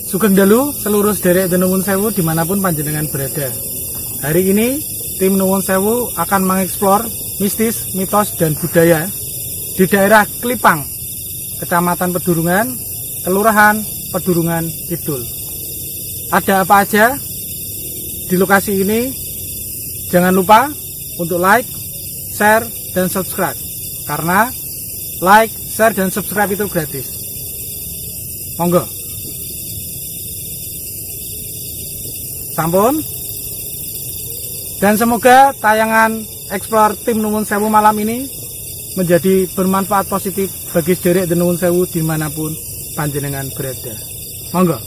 Sugeng dalu seluruh sederek Nuwun Sewu dimanapun panjenengan berada. Hari ini tim Nuwun Sewu akan mengeksplor mistis, mitos, dan budaya di daerah Klipang, Kecamatan Pedurungan, Kelurahan Pedurungan Kidul. Ada apa aja di lokasi ini? Jangan lupa untuk like, share, dan subscribe. Karena like, share, dan subscribe itu gratis. Monggo. Sampun. Dan semoga tayangan Explore tim Nuwun Sewu malam ini menjadi bermanfaat positif bagi sederek Nuwun Sewu dimanapun panjenengan berada. Monggo.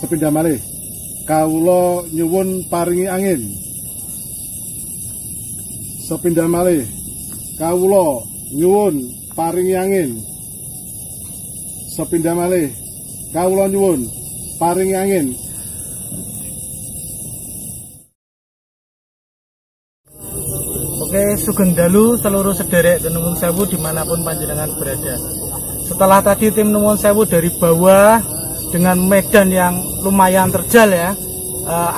Sepindah malih kawula nyuwun paringi angin. Sepindah malih kawula nyuwun paringi angin. Sepindah malih kawula nyuwun paringi angin. Oke, sugeng dalu seluruh sederek Nuwun Sewu dimanapun panjenengan berada. Setelah tadi tim Nuwun Sewu dari bawah dengan medan yang lumayan terjal ya,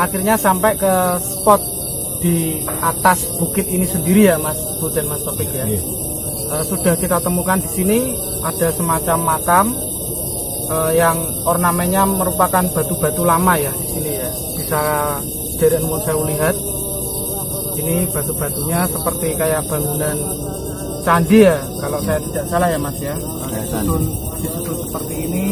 akhirnya sampai ke spot di atas bukit ini sendiri ya Mas Bu dan Mas Topik ya. Sudah kita temukan di sini ada semacam makam yang ornamennya merupakan batu-batu lama ya di sini ya. Bisa sederek Nuwun Sewu lihat. Ini batu-batunya seperti kayak bangunan candi ya, kalau saya tidak salah ya Mas ya. Disusun seperti ini.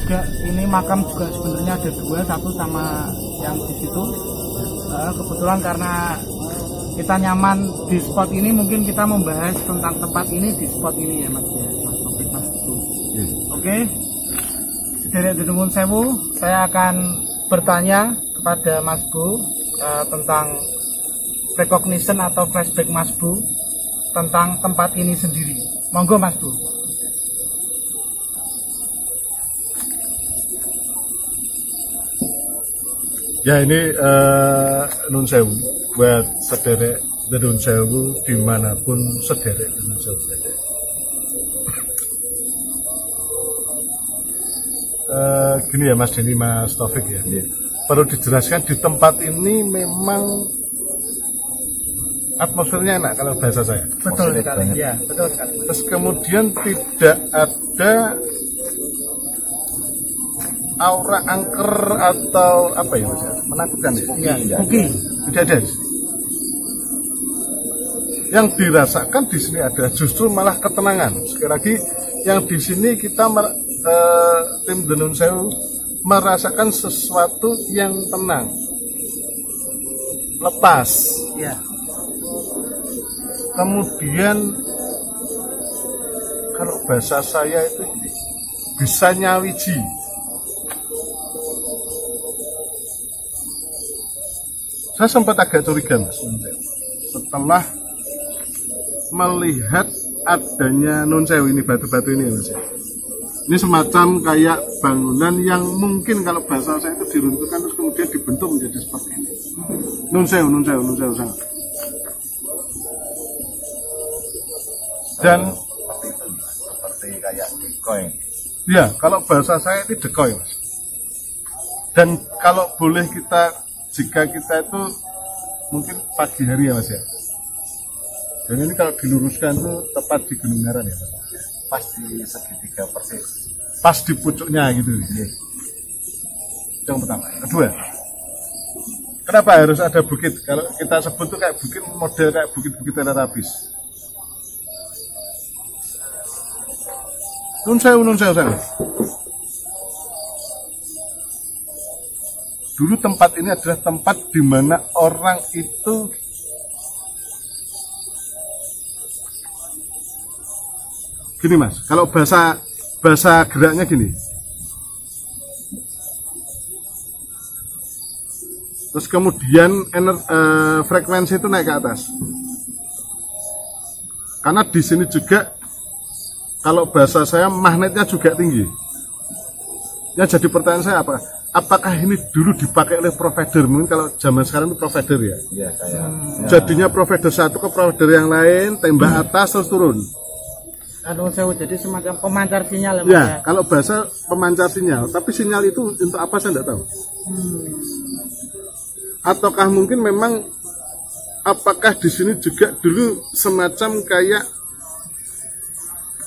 Juga ini makam juga sebenarnya ada dua, satu sama yang di situ. Kebetulan karena kita nyaman di spot ini, mungkin kita membahas tentang tempat ini di spot ini ya Mas ya, Mas Topik, Mas Bu. Oke, sederek Nuwun Sewu, saya akan bertanya kepada Mas Bu tentang recognition atau flashback Mas Bu tentang tempat ini sendiri. Monggo Mas Bu. Ya ini Nuwun Sewu buat sederek Nuwun Sewu dimanapun sederek Nuwun Sewu berada. Gini ya Mas Denny, Mas Taufik ya. Perlu dijelaskan di tempat ini memang atmosfernya enak kalau bahasa saya. Betul sekali. Ya, betul sekali. Terus kemudian tidak ada aura angker atau apa ya Mas? Menakutkan ya? Oke. Tidak ada. Yang dirasakan di sini ada justru malah ketenangan. Sekali lagi yang di sini kita tim Nuwun Sewu merasakan sesuatu yang tenang. lepas. Ya. Kemudian kalau bahasa saya itu bisa nyawiji. Saya sempat agak curiga, Mas, setelah melihat adanya Nun Sewu ini, batu-batu ini, Mas. Ini semacam kayak bangunan yang mungkin kalau bahasa saya itu diruntuhkan terus kemudian dibentuk menjadi seperti ini. Nun Sewu sangat. Dan seperti kayak dekoy. Ya, kalau bahasa saya ini dekoy, Mas. Dan kalau boleh jika kita itu mungkin pagi hari ya, Mas ya. Dan ini kalau diluruskan itu tepat di Gunung Ngaran ya, Mas. Pas di segitiga persis. Pas di pucuknya gitu. Yes. Yang pertama. Kedua, kenapa harus ada bukit? Kalau kita sebut tuh kayak bukit model kayak bukit-bukit Teletubbies. Nun Sewu. Dulu tempat ini adalah tempat di mana orang itu gini, Mas. Kalau bahasa geraknya gini. Terus kemudian frekuensi itu naik ke atas. Karena di sini juga kalau bahasa saya magnetnya juga tinggi. Yang jadi pertanyaan saya apakah ini dulu dipakai oleh provider? Mungkin kalau zaman sekarang itu provider ya. Iya, kayak. Jadinya provider satu ke provider yang lain, tembak atas terus turun. Nun Sewu jadi semacam pemancar sinyal ya, Mas. Ya, kalau bahasa pemancar sinyal, tapi sinyal itu untuk apa saya tidak tahu. Ataukah mungkin memang apakah di sini juga dulu semacam kayak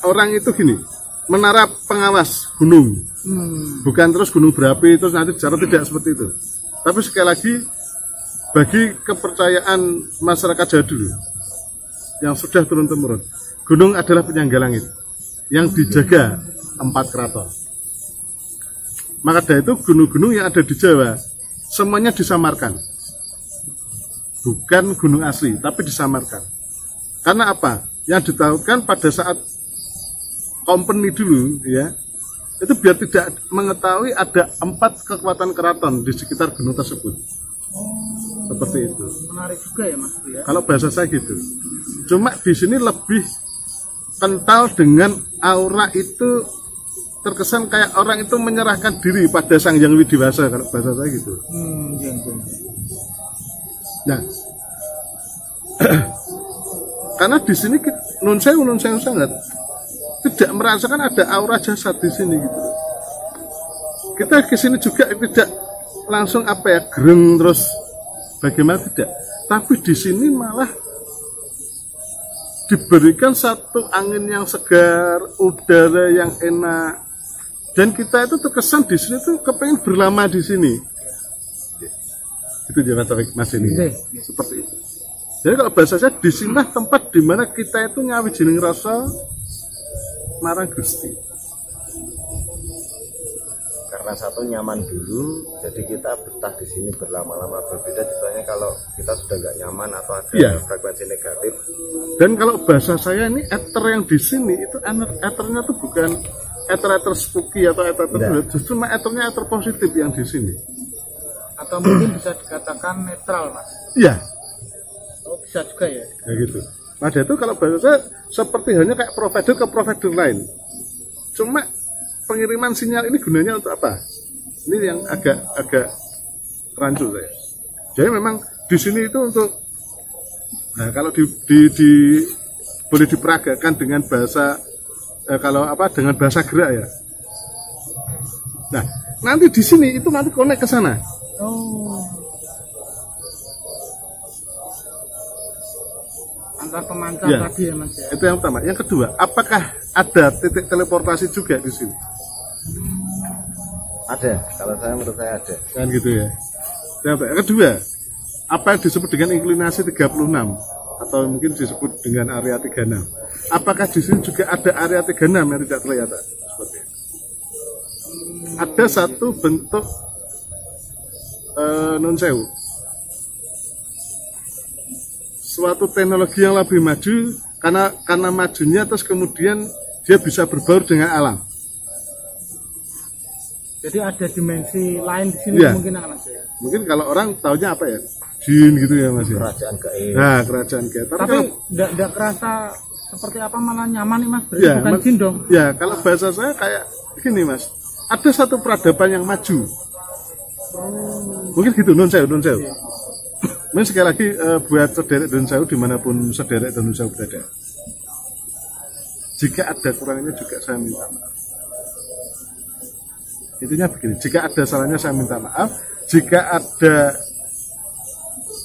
orang itu gini, menara pengawas gunung. Bukan terus gunung berapi terus nanti jarak, tidak seperti itu. Tapi sekali lagi bagi kepercayaan masyarakat Jawa dulu yang sudah turun-temurun, gunung adalah penyangga langit yang dijaga 4 keraton. Maka dari itu gunung-gunung yang ada di Jawa semuanya disamarkan, bukan gunung asli tapi disamarkan. Karena apa? Yang ditahukan pada saat company dulu ya, itu biar tidak mengetahui ada 4 kekuatan keraton di sekitar gunung tersebut. Seperti itu. Menarik juga ya, Mas ya. Kalau bahasa saya gitu. Cuma di sini lebih kental dengan aura itu, terkesan kayak orang itu menyerahkan diri pada Sang Hyang Widiwasa, kalau bahasa saya gitu. Iya. Nah, karena di sini Nun Sewu sangat tidak merasakan ada aura jasad di sini gitu. Kita ke sini juga tidak langsung gereng terus bagaimana, tidak. Tapi di sini malah diberikan satu angin yang segar, udara yang enak, dan kita itu terkesan di sini tuh kepengen berlama di sini. Itu jangan tarik Mas ini. Seperti itu. Jadi kalau bahasa saya di sini tempat di mana kita itu nyawijining rasa marang Gusti. Karena satu nyaman dulu, jadi kita betah di sini berlama-lama. Berbeda misalnya kalau kita sudah nggak nyaman atau ada frekuensi negatif. Dan kalau bahasa saya ini ether yang di sini itu ethernya tuh bukan ether spooky atau ether justru ethernya ether positif yang di sini. Atau mungkin bisa dikatakan netral, Mas. Iya. Oh, bisa juga ya. Ya gitu. Nah itu kalau bahasa saya seperti halnya kayak provider ke provider lain. Cuma pengiriman sinyal ini gunanya untuk apa? Ini yang agak rancu saya. Jadi memang di sini itu untuk, nah kalau boleh diperagakan dengan bahasa dengan bahasa gerak ya. Nah nanti di sini itu nanti connect ke sana. Antar pemancar tadi ya, Mas ya. Itu yang pertama. Yang kedua, apakah ada titik teleportasi juga di sini? Ada, kalau menurut saya ada. Kan gitu ya. Yang kedua, apa yang disebut dengan inklinasi 36 atau mungkin disebut dengan area 36? Apakah di sini juga ada area 36 yang tidak kelihatan? Seperti itu. Ada satu bentuk Nun Sewu suatu teknologi yang lebih maju karena majunya terus kemudian dia bisa berbaur dengan alam. Jadi ada dimensi lain di sini Ya. mungkin Mas ya. Mungkin kalau orang taunya apa ya, jin gitu ya Mas. Kerajaan gaib. Nah, kerajaan gaib. Tapi enggak kerasa seperti apa, malah nyaman nih Mas. Berarti ya, bukan jin dong. Ya, kalau bahasa saya kayak gini Mas. Ada satu peradaban yang maju. Mungkin gitu, non sewu. Mungkin sekali lagi buat sederek dan sewu dimanapun sederek dan sewu berada. Jika ada kurangnya juga saya minta maaf. Intinya begini, jika ada salahnya saya minta maaf, jika ada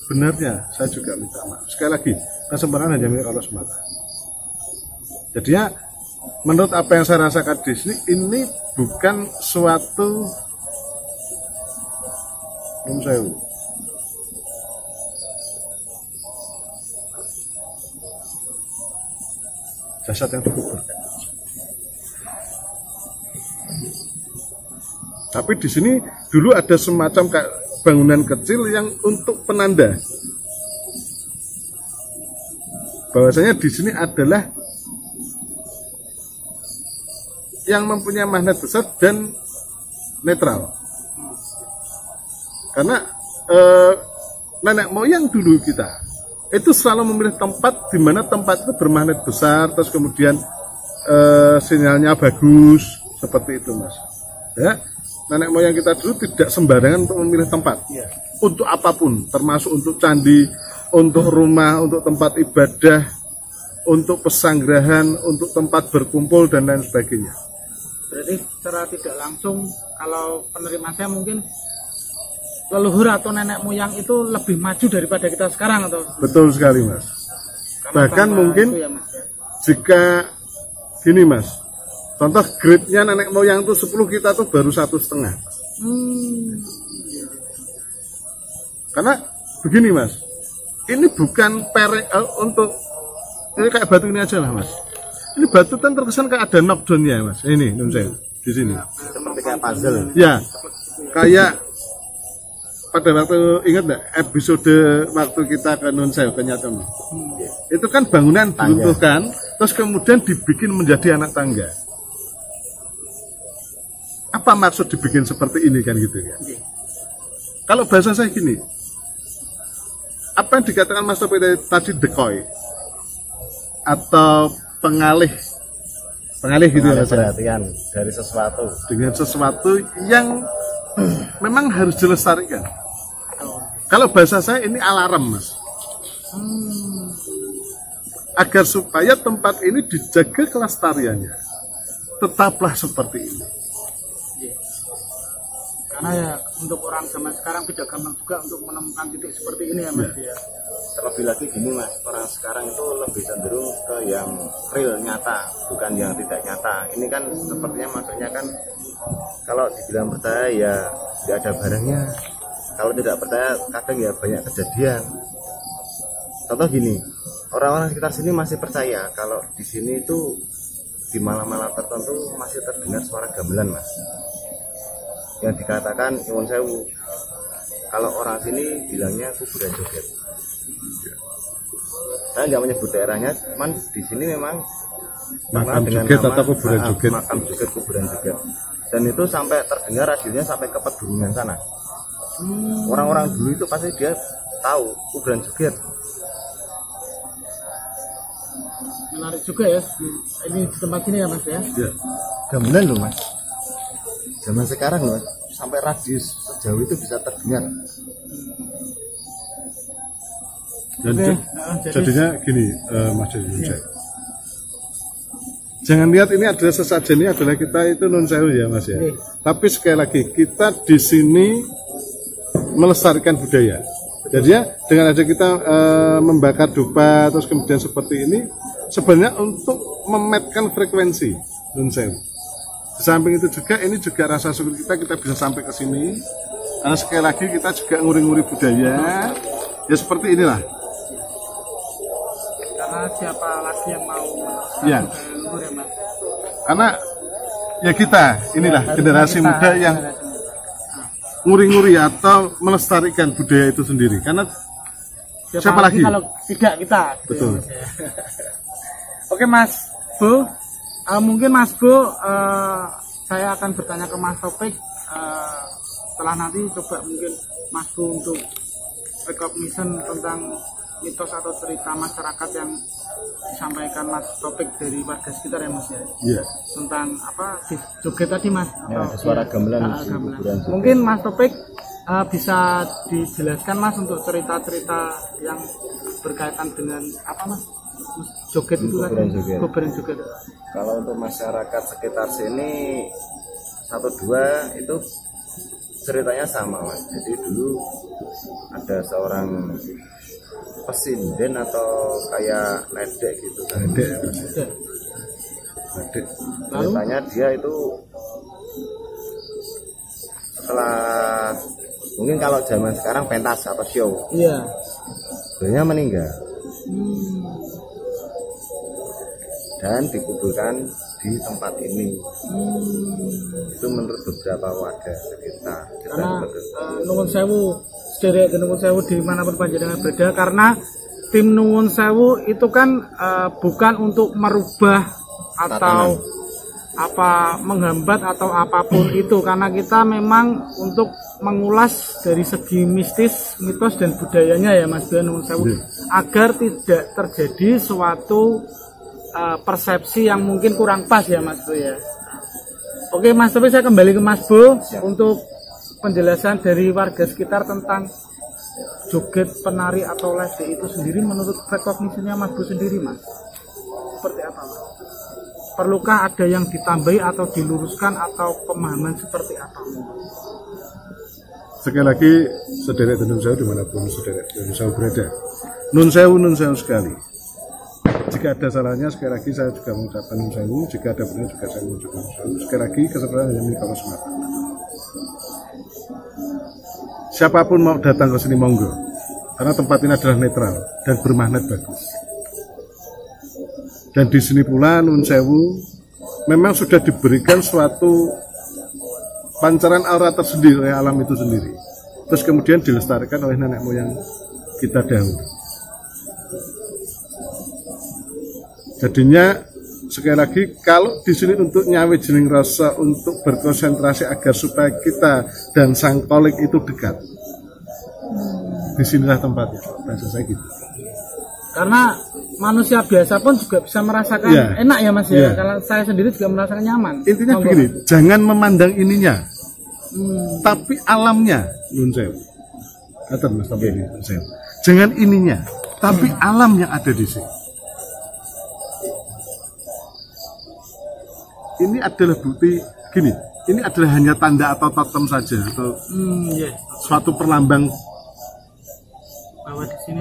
benarnya saya juga minta maaf. Sekali lagi, kesempurnaan hanya milik Allah semata. Jadinya menurut apa yang saya rasakan di sini, ini bukan suatu jasad yang dikuburkan. Tapi di sini dulu ada semacam kayak bangunan kecil yang untuk penanda bahwasanya di sini adalah yang mempunyai magnet besar dan netral. Karena nenek moyang dulu kita itu selalu memilih tempat di mana tempat itu bermagnet besar, terus kemudian sinyalnya bagus, seperti itu Mas. Ya, nenek moyang kita dulu tidak sembarangan untuk memilih tempat. Iya. Untuk apapun, termasuk untuk candi, untuk rumah, untuk tempat ibadah, untuk pesanggrahan, untuk tempat berkumpul dan lain sebagainya. Berarti secara tidak langsung kalau penerima saya mungkin leluhur atau nenek moyang itu lebih maju daripada kita sekarang atau? Betul sekali Mas. Bahkan mungkin ya, Mas, ya. jika gini Mas, contoh grade-nya nenek moyang itu 10, kita tuh baru 1,5. Karena begini Mas, ini bukan untuk ini kayak batu ini aja lah Mas. Ini batu kan terkesan kayak ada knockdown-nya Mas. Ini di sini. Seperti kayak puzzle. Ya, kayak pada waktu ingat nggak episode waktu kita ke Nun Sewu ke Nyatono, itu kan bangunan diruntuhkan, terus kemudian dibikin menjadi anak tangga. Apa maksud dibikin seperti ini kan gitu ya? Kalau bahasa saya gini, apa yang dikatakan Mas Topi tadi decoy atau pengalih gitu ya Mas, perhatian dari sesuatu dengan sesuatu yang memang harus dilestarikan. Kalau bahasa saya ini alarm Mas, agar supaya tempat ini dijaga kelestariannya, tetaplah seperti ini. Karena ya untuk orang zaman sekarang tidak gampang juga untuk menemukan titik seperti ini ya Mas ya. Terlebih lagi gini Mas, orang sekarang itu lebih cenderung ke yang real, nyata, bukan yang tidak nyata. Ini kan sepertinya maksudnya kan kalau dibilang percaya ya tidak ada barangnya, kalau tidak percaya kadang ya banyak kejadian. Contoh gini, orang-orang sekitar sini masih percaya kalau di sini itu di malam-malam tertentu masih terdengar suara gamelan Mas, yang dikatakan Nyuwun Sewu. Kalau orang sini bilangnya kuburan joget. Saya nggak menyebut daerahnya, cuman di sini memang Makam dengan joget nama atau kuburan joget. makam joget, kuburan joget. Dan itu sampai terdengar radionya sampai ke pedunungan sana. Orang-orang dulu itu pasti dia tahu kuburan joget. Menarik juga ya ini di tempat ini ya Mas ya. Ya. Gamelan loh Mas. Zaman sekarang loh, sampai radius sejauh itu bisa terdengar. Dan jadinya gini Mas Nun Iya. Sewu. Jangan lihat ini adalah sesajen, ini adalah kita itu Nun Sewu ya Mas ya. Iya. Tapi sekali lagi kita di sini melestarikan budaya. Jadi ya dengan ada kita membakar dupa terus kemudian seperti ini sebenarnya untuk memetkan frekuensi Nun Sewu. Di samping itu juga ini juga rasa syukur kita bisa sampai ke sini. Karena sekali lagi kita juga nguri-nguri budaya. Ya seperti inilah. Karena siapa lagi yang mau Ya. budaya luhur ya Mas. Karena ya kita inilah Harus generasi kita, muda yang generasi muda. nguri-nguri atau melestarikan budaya itu sendiri. Karena Siapa lagi? Kalau tidak kita. Gitu. Betul. Ya. Oke Mas Bu, mungkin Mas Bu, saya akan bertanya ke Mas Topik setelah nanti coba mungkin Mas Bu untuk recognition tentang mitos atau cerita masyarakat yang disampaikan Mas Topik dari warga sekitar ya Mas ya. Iya. Tentang apa joget tadi Mas? Ya, ada suara gamelan di gamelan. kuburan juga. Mungkin Mas Topik bisa dijelaskan Mas untuk cerita-cerita yang berkaitan dengan apa Mas? Joget itu kan? Kuburan joget. Kalau untuk masyarakat sekitar sini 1-2 itu ceritanya sama Mas. Jadi dulu ada seorang pesinden atau kayak ledek gitu kan. Ledek. Ceritanya dia itu setelah mungkin kalau zaman sekarang pentas atau show. Iya. Sebenarnya meninggal. Dan dikuburkan di tempat ini. Itu menurut beberapa warga sekitar. Karena nuwun sewu sederek nuwun sewu dimanapun panjenengan berada, karena tim nuwun sewu itu kan bukan untuk merubah atau apa menghambat atau apapun itu, karena kita memang untuk mengulas dari segi mistis, mitos dan budayanya ya Mas Nuwun sewu, agar tidak terjadi suatu persepsi yang mungkin kurang pas ya Mas Bu ya. Oke Mas, tapi saya kembali ke Mas Bu untuk penjelasan dari warga sekitar tentang joget penari atau ledek itu sendiri menurut rekognisinya Mas Bu sendiri Mas. Seperti apa Mas? Perlukah ada yang ditambahi atau diluruskan atau pemahaman seperti apa? Sekali lagi sederek dan nun sewu dimanapun sederek dan nun sewu berada. Nun sewu sekali. Jika ada salahnya sekali lagi saya juga mengucapkan nun sewu. Jika ada benar juga saya mengucapkan nun sewu. Sekali lagi kesempatan hanya milik Allah semata. Siapapun mau datang ke sini monggo, karena tempat ini adalah netral dan bermagnet bagus. Dan di sini pula nun sewu memang sudah diberikan suatu pancaran aura tersendiri oleh alam itu sendiri. Terus kemudian dilestarikan oleh nenek moyang kita dahulu. Jadinya sekali lagi kalau di sini untuk nyawi jeneng rasa, untuk berkonsentrasi agar supaya kita dan sang kolik itu dekat. Disinilah tempatnya, bahasa saya gitu. Karena manusia biasa pun juga bisa merasakan enak ya Mas ya. Kalau saya sendiri juga merasakan nyaman. Intinya begini, jangan memandang ininya, tapi alamnya. Nun sewu. Kata Mas Topik ini, jangan ininya, tapi alam yang ada di sini. Ini adalah bukti gini. Ini adalah hanya tanda atau totem saja atau suatu perlambang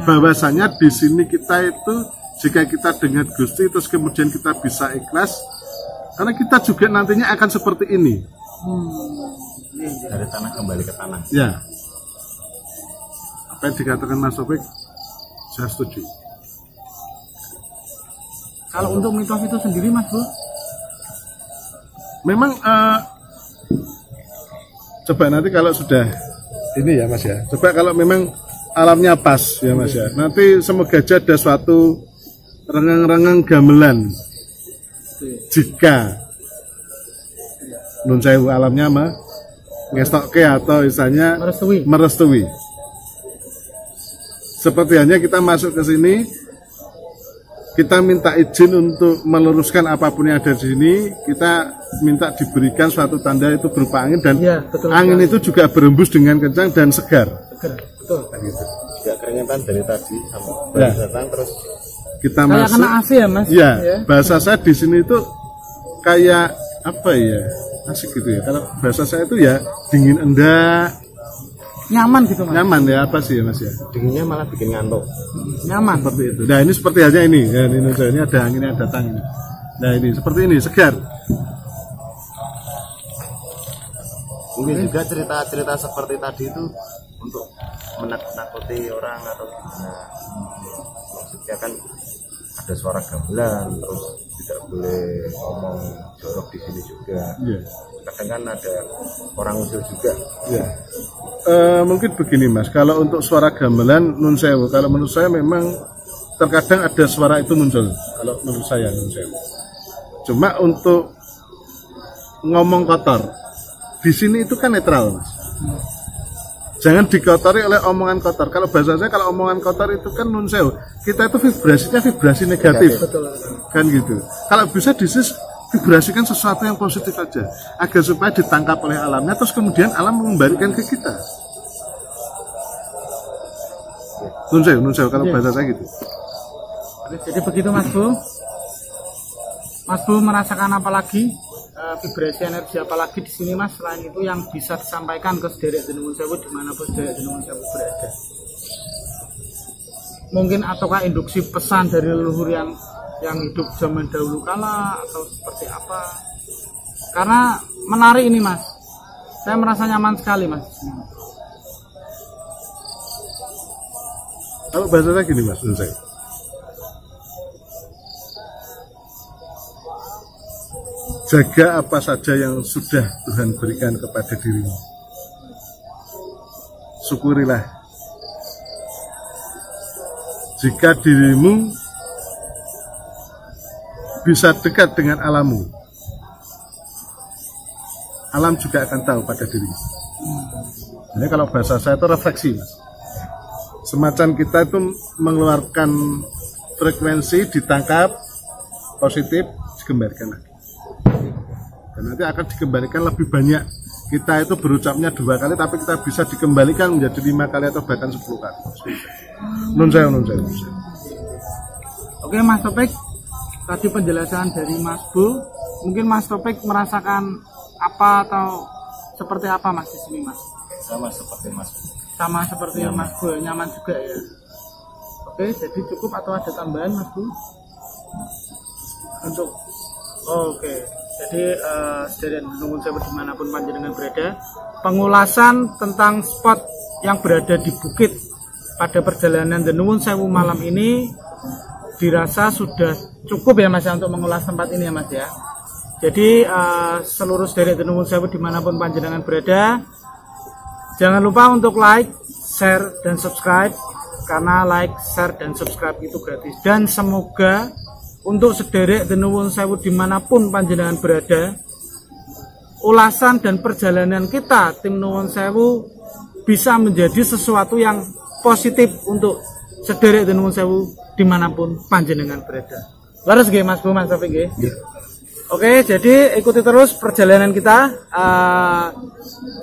bahwasanya di sini kita itu jika kita dengan Gusti terus kemudian kita bisa ikhlas, karena kita juga nantinya akan seperti ini. Dari tanah kembali ke tanah. Ya. Apa yang dikatakan Mas Topik, saya setuju. Kalau untuk mitos itu sendiri Mas Bu? Memang coba nanti kalau sudah ini ya Mas ya, coba kalau memang alamnya pas ya Mas ya, nanti semoga aja ada suatu rengang-rengang gamelan jika nun sewu alamnya mah ngestokke atau misalnya merestui. Seperti hanya kita masuk ke sini, kita minta izin untuk meluruskan apapun yang ada di sini, kita minta diberikan suatu tanda itu berupa angin, dan angin itu juga berembus dengan kencang dan segar. Betul. Gitu. Tidak keringetan dari tadi sama datang terus kita kayak masuk. kena AC ya Mas? Ya, bahasa saya di sini itu kayak apa ya? Asik gitu ya. Kalau bahasa saya itu ya dingin endak. Nyaman gitu Mas? Nyaman ya, apa sih ya Mas ya? dinginnya malah bikin ngantuk. Nyaman seperti itu. Nah ini seperti halnya ini, ya, ini ada angin yang datang. Nah ini seperti ini, segar. Mungkin juga cerita-cerita seperti tadi itu untuk menakut-nakuti orang atau gimana. Maksudnya kan ada suara gamelan, terus tidak boleh ngomong jorok di sini juga. Iya. Kadang kan ada orang usil juga. Ya. Mungkin begini Mas, kalau untuk suara gamelan nun sewu, kalau menurut saya memang terkadang ada suara itu muncul. Kalau menurut saya nun sewu. Cuma untuk ngomong kotor, di sini itu kan netral Mas. Jangan dikotori oleh omongan kotor. Kalau bahasa saya, kalau omongan kotor itu kan nun sewu. Kita itu vibrasinya vibrasi negatif. Betul. Kan gitu. Kalau bisa vibrasikan sesuatu yang positif aja, agar supaya ditangkap oleh alamnya, terus kemudian alam mengembalikan ke kita. Nun sewu kalau bahasa saya gitu. Jadi begitu Mas Bu. Mas Bu merasakan apa lagi? Vibrasi energi apalagi di sini Mas, selain itu yang bisa disampaikan ke sederek Denuwun Sewu dimanapun sederek Denuwun Sewu berada? Mungkin ataukah induksi pesan dari leluhur yang hidup zaman dahulu kala atau seperti apa? Karena menarik ini Mas, saya merasa nyaman sekali Mas. Kalau bahasa saya gini Mas, menurut saya jaga apa saja yang sudah Tuhan berikan kepada dirimu. Syukurilah. Jika dirimu bisa dekat dengan alammu, alam juga akan tahu pada dirimu. Jadi kalau bahasa saya itu refleksi, Mas. Semacam kita itu mengeluarkan frekuensi, ditangkap, positif, dikembalikan lagi. Dan nanti akan dikembalikan lebih banyak. Kita itu berucapnya 2 kali, tapi kita bisa dikembalikan menjadi 5 kali atau bahkan 10 kali. Nun sewu. Oke Mas Topik, tadi penjelasan dari Mas Bu. Mungkin Mas Topik merasakan apa atau seperti apa Mas di sini Mas? Sama seperti Mas. Sama seperti Mas Bu, nyaman juga ya. Oke, jadi cukup atau ada tambahan Mas Bu? Oke. Jadi sederek Denuwun Sewu dimanapun panjenengan berada, pengulasan tentang spot yang berada di bukit pada perjalanan Denuwun Sewu malam ini dirasa sudah cukup ya Mas ya, untuk mengulas tempat ini ya Mas ya. Jadi seluruh sederek Denuwun Sewu dimanapun panjenengan berada, jangan lupa untuk like, share, dan subscribe, karena like, share, dan subscribe itu gratis. Dan semoga untuk sederek Denuwun Sewu dimanapun panjenengan berada, ulasan dan perjalanan kita tim Nuwun Sewu bisa menjadi sesuatu yang positif untuk sederek Denuwun Sewu dimanapun panjenengan berada. Laras nggih Mas Bu, Mas Taufik nggih. Oke, jadi ikuti terus perjalanan kita.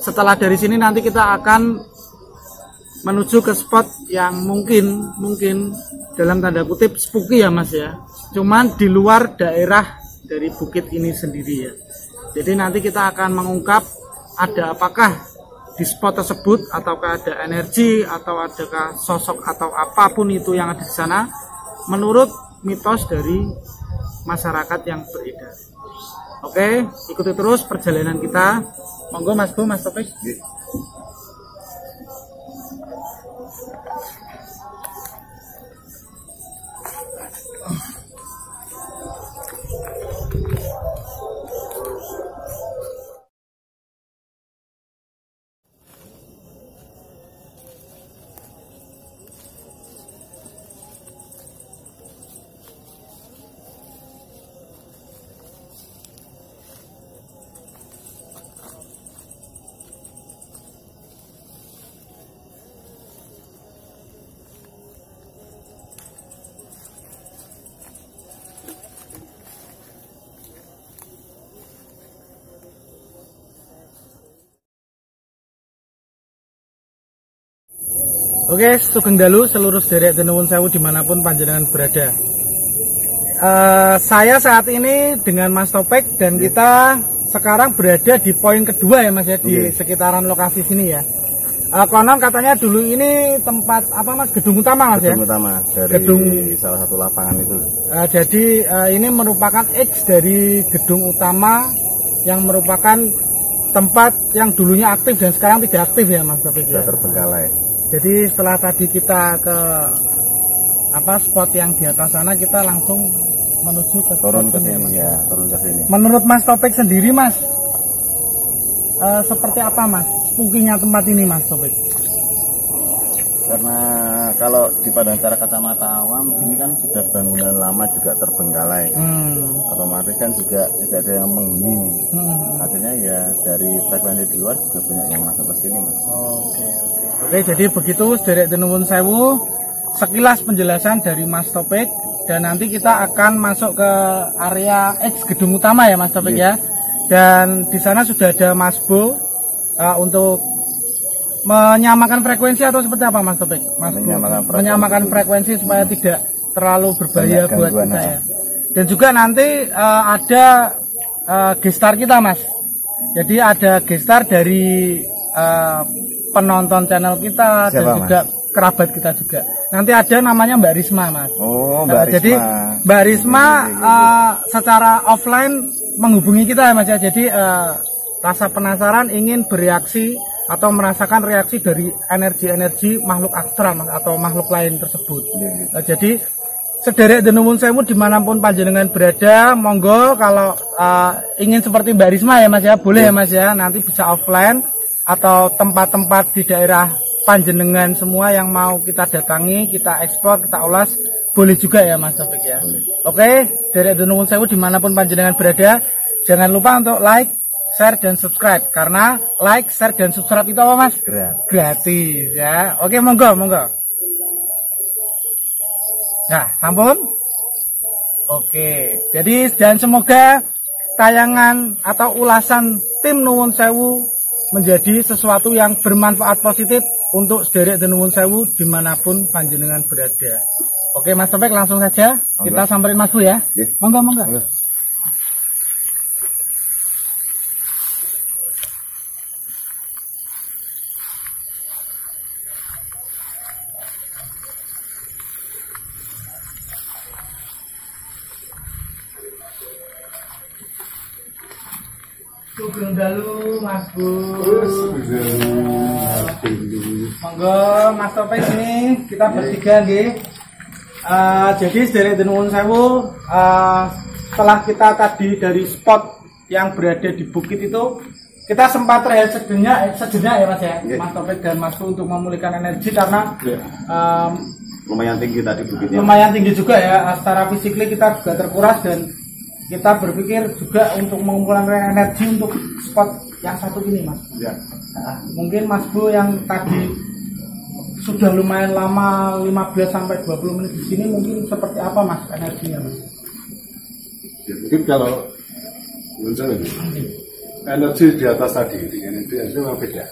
Setelah dari sini nanti kita akan menuju ke spot yang mungkin dalam tanda kutip spooky ya Mas ya. Cuman di luar daerah dari bukit ini sendiri ya. Jadi nanti kita akan mengungkap ada apakah di spot tersebut, ataukah ada energi, atau adakah sosok atau apapun itu yang ada di sana menurut mitos dari masyarakat yang beredar. Oke, ikuti terus perjalanan kita. Monggo Mas Bu, Mas Topik. Oke, sugeng dalu seluruh sederek Denuwun Sewu dimanapun panjenengan berada. Saya saat ini dengan Mas Topik dan kita sekarang berada di poin kedua ya Mas ya, di sekitaran lokasi sini ya. Konon katanya dulu ini tempat apa Mas, gedung utama Mas ya? Gedung utama dari salah satu lapangan itu. Jadi ini merupakan X dari gedung utama yang merupakan tempat yang dulunya aktif dan sekarang tidak aktif ya Mas Topik ya? Sudah terbengkalai. Jadi setelah tadi kita ke spot yang di atas sana, kita langsung menuju ke turun ke sini, sini ya, turun ke sini. Menurut Mas Topik sendiri Mas, seperti apa Mas spookingnya tempat ini Mas Topik? Karena kalau dipandang secara kacamata awam, ini kan sudah bangunan lama juga terbengkalai. Otomatis kan juga tidak ada yang menghuni. Akhirnya ya dari frekuensi di luar juga banyak yang masuk ke sini Mas. Oke, jadi begitu sederek Nuwun Sewu, sekilas penjelasan dari Mas Topik. Dan nanti kita akan masuk ke area X gedung utama ya Mas Topik ya. Dan di sana sudah ada Mas Bo untuk menyamakan frekuensi atau seperti apa Mas Topik? Menyamakan frekuensi supaya tidak terlalu berbahaya buat kita ya. Dan juga nanti ada gestar kita Mas. Jadi ada gestar dari penonton channel kita. Siapa, dan juga Mas? Kerabat kita juga. Nanti ada namanya Mbak Risma Mas. Oh Mbak Risma. Jadi Mbak Risma secara offline menghubungi kita ya Mas ya. Jadi rasa penasaran ingin bereaksi atau merasakan reaksi dari energi-energi makhluk astral Mas, atau makhluk lain tersebut. Jadi sederek Nuwun Sewu dimanapun panjenengan berada, monggo kalau ingin seperti Mbak Risma ya Mas ya, boleh ya Mas ya, nanti bisa offline atau tempat-tempat di daerah panjenengan semua yang mau kita datangi, kita eksplor, kita ulas, boleh juga ya Mas Topik ya. Oke, sederek Nuwun Sewu dimanapun panjenengan berada, jangan lupa untuk like, share dan subscribe, karena like, share dan subscribe itu apa Mas? Gratis ya. Oke, monggo. Nah, sampun. Oke, jadi dan semoga tayangan atau ulasan tim Nuwun Sewu menjadi sesuatu yang bermanfaat positif untuk sederek Nuwun Sewu dimanapun panjenengan berada. Oke Mas Topik, langsung saja kita samperin Mas Bu ya. Monggo. Sugeng dalu Mas Bu. Monggo Mas Topik ini kita bertiga nggih. Jadi sederek Nuwun Sewu, setelah kita tadi dari spot yang berada di bukit itu, kita sempat rehat sejenak ya Mas ya, Mas Topik dan Mas Bu untuk memulihkan energi karena lumayan tinggi tadi bukitnya. Lumayan tinggi juga ya, secara fisikly kita juga terkuras dan kita berpikir juga untuk mengumpulkan energi untuk spot yang satu ini Mas. Ya. Mungkin Mas Bu yang tadi sudah lumayan lama 15 sampai 20 menit di sini, mungkin seperti apa Mas energinya Mas? Ya, mungkin kalau menurut energi di atas tadi dengan energi memang beda.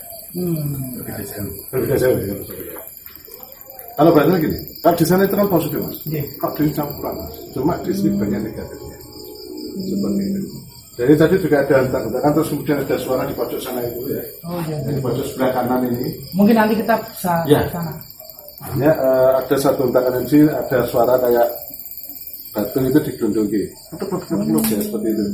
Berbeda jauh ya. Kalau bahasanya gini, kalau di sana itu kan positif Mas. Kalau di campuran Mas, cuma di sini banyak negatifnya. Seperti itu. Jadi tadi juga ada hentak-hentakan, terus kemudian ada suara di pojok sana itu ya. Di pojok sebelah kanan ini. Mungkin nanti kita bisa ke sana. Ya, ada satu hentakan energi, ada suara kayak batu itu digelundungi. Ya seperti itu.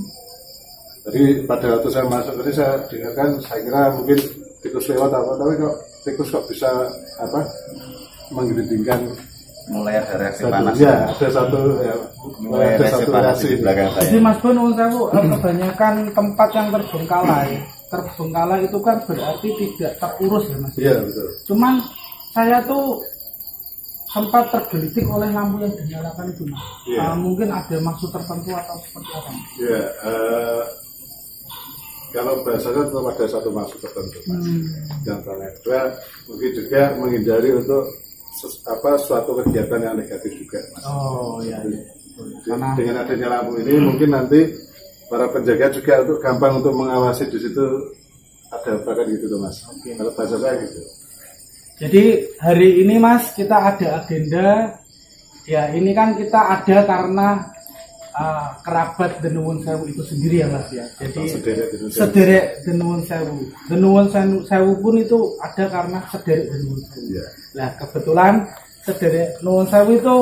Jadi pada waktu saya masuk tadi saya dengarkan, saya kira mungkin tikus lewat apa, tapi kok tikus kok bisa menggelindingkan. Mulai ada reaksi panas. Ya, ada satu mulai ada satu reaksi di belakang saya. Jadi Mas Bu, Nuwun Sewu, kebanyakan tempat yang terbengkalai itu kan berarti tidak terurus ya Mas. Iya betul. Cuman saya tuh sempat tergelitik oleh lampu yang dinyalakan itu Mas. Mungkin ada maksud tertentu atau seperti apa? Iya, kalau bahasanya tetap ada satu maksud tertentu Mas. Yang kedua mungkin juga menghindari untuk suatu kegiatan yang negatif juga Mas. Oh iya. Dengan adanya lampu ini mungkin nanti para penjaga juga untuk gampang untuk mengawasi di situ ada apa kan gitu tuh Mas. Kalau bahasa saya gitu. Jadi hari ini Mas kita ada agenda ya, ini kan kita ada karena kerabat Nuwun Sewu itu sendiri ya Mas ya. Jadi sederek Nuwun Sewu. Nuwun Sewu pun itu ada karena sederek Nuwun Sewu. Ya. Nah kebetulan sederek Nuwun Sewu itu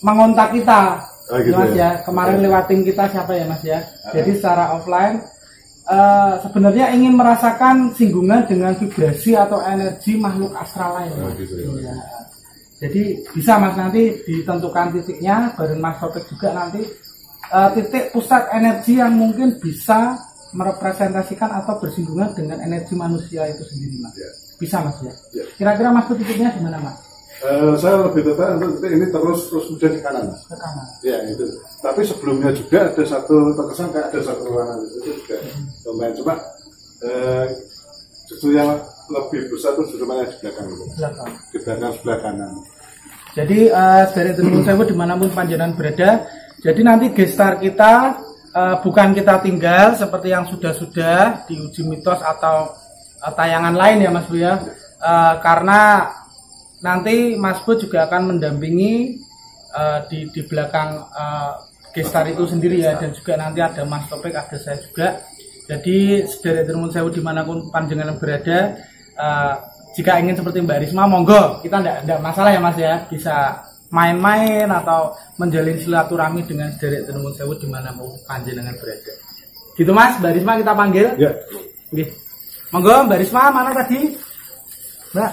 mengontak kita, gitu Mas ya. Kemarin lewatin kita siapa ya Mas ya. Jadi secara offline sebenarnya ingin merasakan singgungan dengan vibrasi atau energi makhluk astral lain. Gitu ya. Jadi bisa Mas nanti ditentukan titiknya, bareng Mas Topik juga nanti titik pusat energi yang mungkin bisa merepresentasikan atau bersinggungan dengan energi manusia itu sendiri, Mas. Ya. Bisa, Mas ya. Ya. Kira-kira Mas titiknya di mana, Mas? Saya lebih tertarik untuk titik ini terus kemudian ke kanan, Mas. Ke kanan. Ya itu. Tapi sebelumnya juga ada satu terkesan kayak ada satu ruangan itu juga lumayan. Cuma justru yang lebih besar itu justru mana di belakang itu. Belakang. Di belakang sebelah kanan. Jadi dari Nuwun Sewu dimanapun panjenengan berada, jadi nanti gestar kita bukan kita tinggal seperti yang sudah-sudah di uji mitos atau tayangan lain ya Mas Bu ya, karena nanti Mas Bu juga akan mendampingi di belakang gestar itu sendiri ya, dan juga nanti ada Mas Topik, ada saya juga. Jadi dari Nuwun Sewu dimanapun panjenengan berada, jika ingin seperti Mbak Risma, monggo, kita tidak masalah ya Mas ya, bisa main-main atau menjalin silaturahmi dengan sedherek Nuwun Sewu dimanapun panjenengan berada. Gitu Mas, Mbak Risma kita panggil. Ya. Oke. Monggo Mbak Risma, mana tadi? Mbak.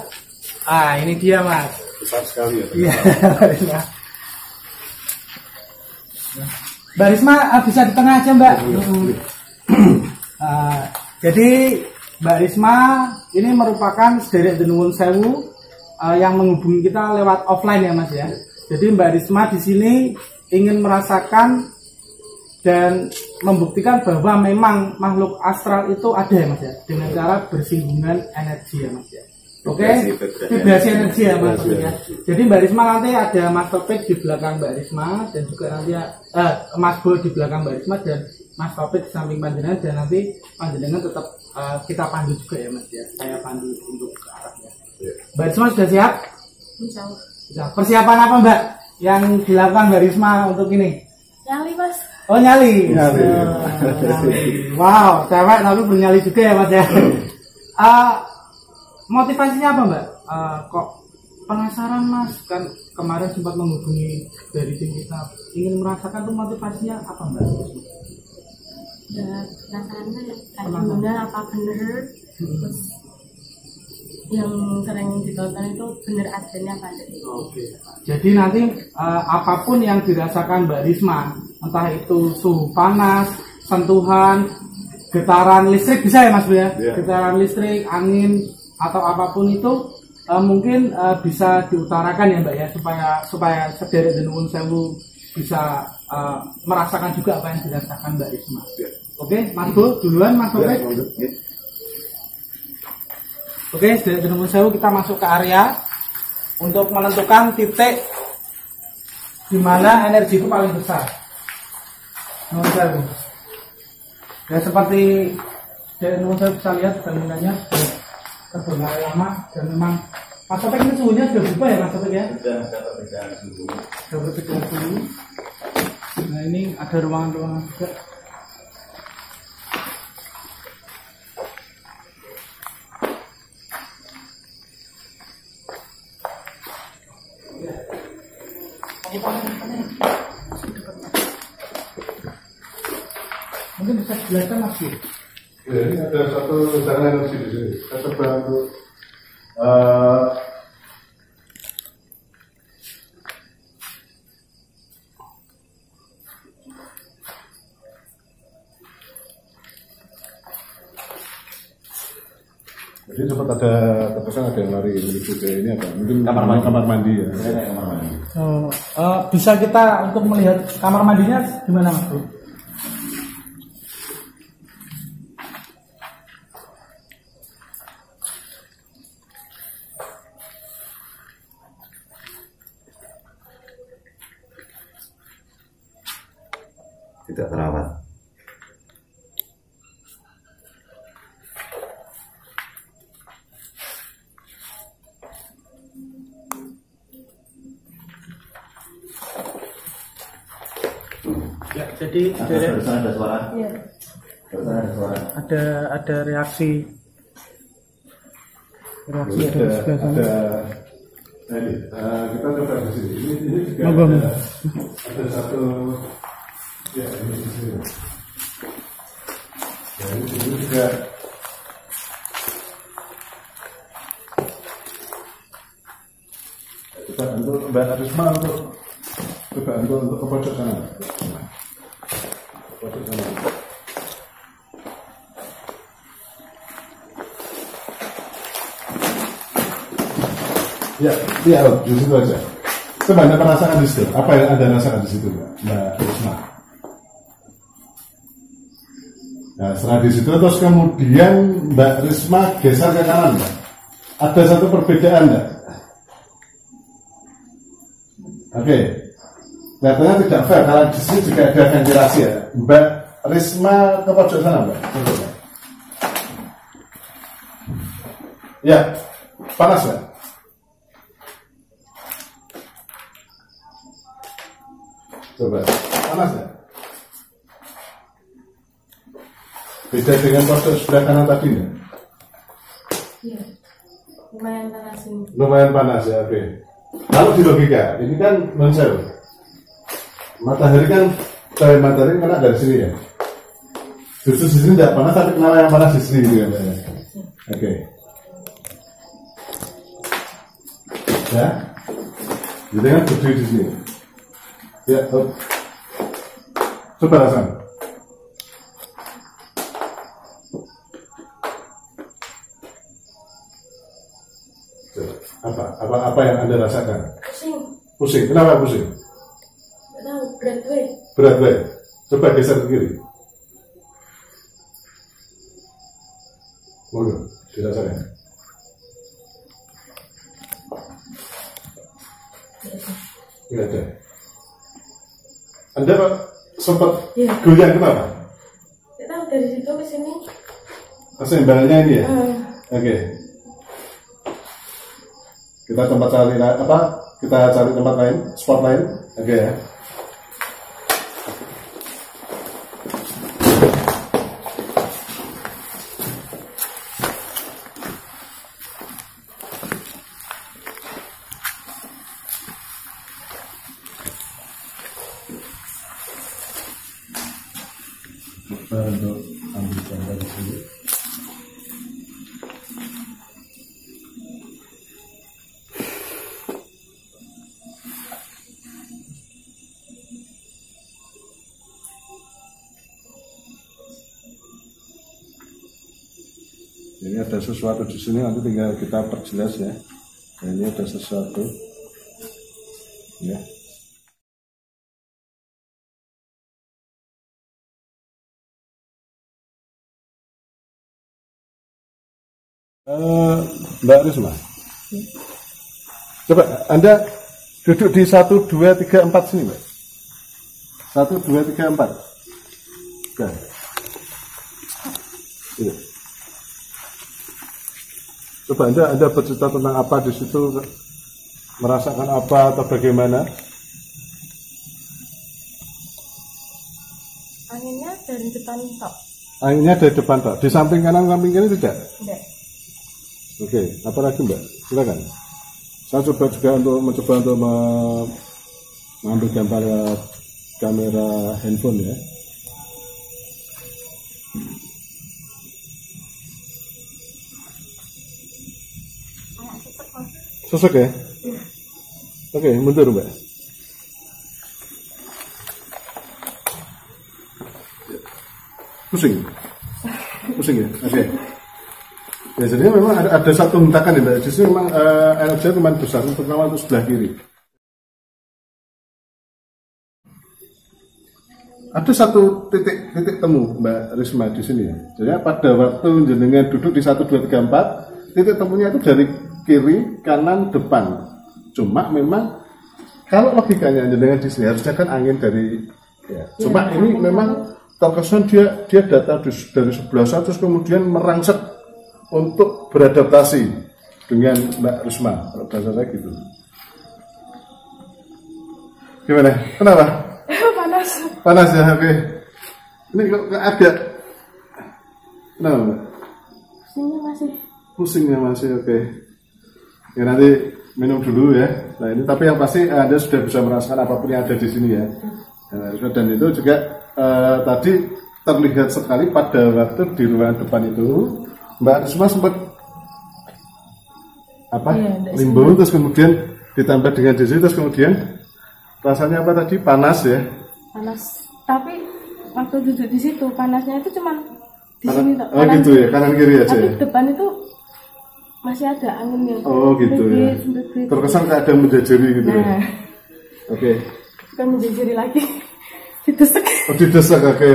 Ah, ini dia Mas. Besar sekali ya. Iya, Mbak Risma. Mbak Risma bisa di tengah aja Mbak. Jadi Mbak Risma ini merupakan sedherek Nuwun Sewu yang menghubungi kita lewat offline ya Mas ya. Jadi Mbak Risma di sini ingin merasakan dan membuktikan bahwa memang makhluk astral itu ada ya Mas ya, dengan cara bersinggungan energi ya Mas ya. Oke, vibrasi energi ya Mas ya. Jadi Mbak Risma nanti ada Mas Topik di belakang Mbak Risma, dan juga nanti Mas Bo di belakang Mbak Risma, dan Mas Topik di samping panjenengan, dan nanti panjenengan tetap kita pandu juga ya Mas ya. Saya pandu untuk ke arahnya. Mbak Risma sudah siap? Sudah. Persiapan apa Mbak yang dilakukan Mbak Risma untuk ini? Nyali Mas. Oh nyali. Nyali. Wow, cewek tapi bernyali juga ya Mas ya. Motivasinya apa Mbak? Kok penasaran Mas? Kan kemarin sempat menghubungi dari tim kita, ingin merasakan tuh motivasinya apa Mbak? Ya penasaran kan benar apa bener, terus yang sering ditonton itu bener adanya apa enggak. Oke. Jadi nanti apapun yang dirasakan Mbak Risma, entah itu suhu panas, sentuhan, getaran listrik bisa ya Mas Bu ya? Yeah. Getaran listrik, angin atau apapun itu mungkin bisa diutarakan ya Mbak ya, supaya sedherek Nuwun Sewu bisa merasakan juga apa yang dirasakan Mbak Risma. Yeah. Oke, Mas Bu duluan Mas Bu. Yeah. Oke, sedherek Nuwun Sewu kita masuk ke area untuk menentukan titik di mana energi itu paling besar. Nuwun Sewu. Ya seperti Nuwun Sewu bisa lihat bangunannya terbuka lama, dan memang Mas Topik ini suhunya sudah berubah ya Mas Topik ya? Sudah perbedaan suhu. Sudah berbeda suhu. Nah ini ada ruangan-ruangan juga. Mungkin bisa dijelaskan Mas Bu. Ya, ini ada satu jalan energi di sini. Saya coba untuk jadi sempat ada terkesan ada yang lari menuju ke ini apa? Mungkin kamar mandi ya. Kamar mandi. Bisa kita untuk melihat kamar mandinya gimana Mas Bu? Tidak terawat. Ya, jadi Ada suara. Iya. Ada suara. ada reaksi ada sebelah sana. ini, kita coba di sini. Ini juga Monggo. ada satu ya ini di sini. Ya, ini juga coba untuk Mbak Risma untuk ke pojok sana. Ya, di situ aja. Coba Anda merasakan di situ. Apa yang Anda rasakan di situ, Mbak Risma? Nah, setelah di situ terus kemudian Mbak Risma geser ke kanan, Mbak. Ada satu perbedaan, Mbak? Oke. Kelihatannya tidak fair karena di sini juga ada ventilasi ya. Mbak Risma ke pojok sana, Mbak. Ya, panas, Mbak. Coba, panas ya? Beda dengan pojok sebelah kanan tadi ya? Iya, lumayan panas ini. Lumayan panas ya, oke. Kalau di logika, ini kan mensew. Matahari kan, cahaya matahari kena dari sini ya? Justru di sini tidak panas, tapi kenapa yang panas di sini gitu ya? Oke. Ya, jadi kan berdiri di sini. Ya, coba rasakan. Apa yang Anda rasakan? Pusing. Pusing. Kenapa pusing? Nggak tahu, berat gue. Berat gue. Coba geser ke kiri. Monggo, dirasakan. Tidak ada. Anda Pak sempat goyang kenapa? Nggak tahu, dari situ ke sini. Keseimbangannya ini ya? Oke. Kita tempat cari apa? Kita cari tempat lain, spot lain. Oke ya. Untuk ambil gambar di sini. Ini ada sesuatu di sini, nanti tinggal kita perjelas ya. Nah, ini ada sesuatu, ya. Mbak Risma, coba Anda duduk di 1, 2, 3, 4 sini, Mbak. 1, 2, 3, 4. Oke. Ini. Coba Anda bercerita tentang apa di situ, merasakan apa atau bagaimana? Anginnya dari depan tok. Anginnya dari depan tok. Di samping kanan, samping kiri tidak? Tidak. Oke, apa lagi Mbak? Silakan. Saya coba juga mencoba untuk mengambil gambar kamera handphone ya. Sesek ya? Oke, mundur Mbak. Pusing ya? Oke. Ya, jadi memang ada satu hentakan ya Mbak. Di sini memang energi cuma besar, terutama untuk sebelah kiri. Ada satu titik temu Mbak Risma di sini ya. Jadi pada waktu jenengan duduk di 1, 2, 3, 4, titik temunya itu dari kiri, kanan, depan. Cuma memang kalau logikanya jenengan di sini harusnya kan angin dari ya. Cuma ini memang terkesan dia datang dari sebelah sana terus kemudian merangsek untuk beradaptasi dengan Mbak Risma. Kalau bahasa saya gitu. Gimana? Kenapa? Panas ya, oke. Ini kok agak kenapa Mbak? Pusingnya masih, oke. Ya nanti minum dulu ya. Nah ini tapi yang pasti Anda sudah bisa merasakan apapun yang ada di sini ya. Dan itu juga tadi terlihat sekali pada waktu di ruangan depan itu Mbak Risma sempat limbung terus kemudian ditambah dengan di sini terus kemudian rasanya apa tadi? Panas ya? Panas. Tapi waktu duduk di situ panasnya itu cuma di sini toh. Oh gitu ya, kanan kiri aja. Tapi ya? depan itu masih ada anginnya. Oh gitu ya. terkesan kayak ada menjajari gitu ya. Nah, Oke. bukan menjajari lagi. Ditesek. Oh, didesak. Oke.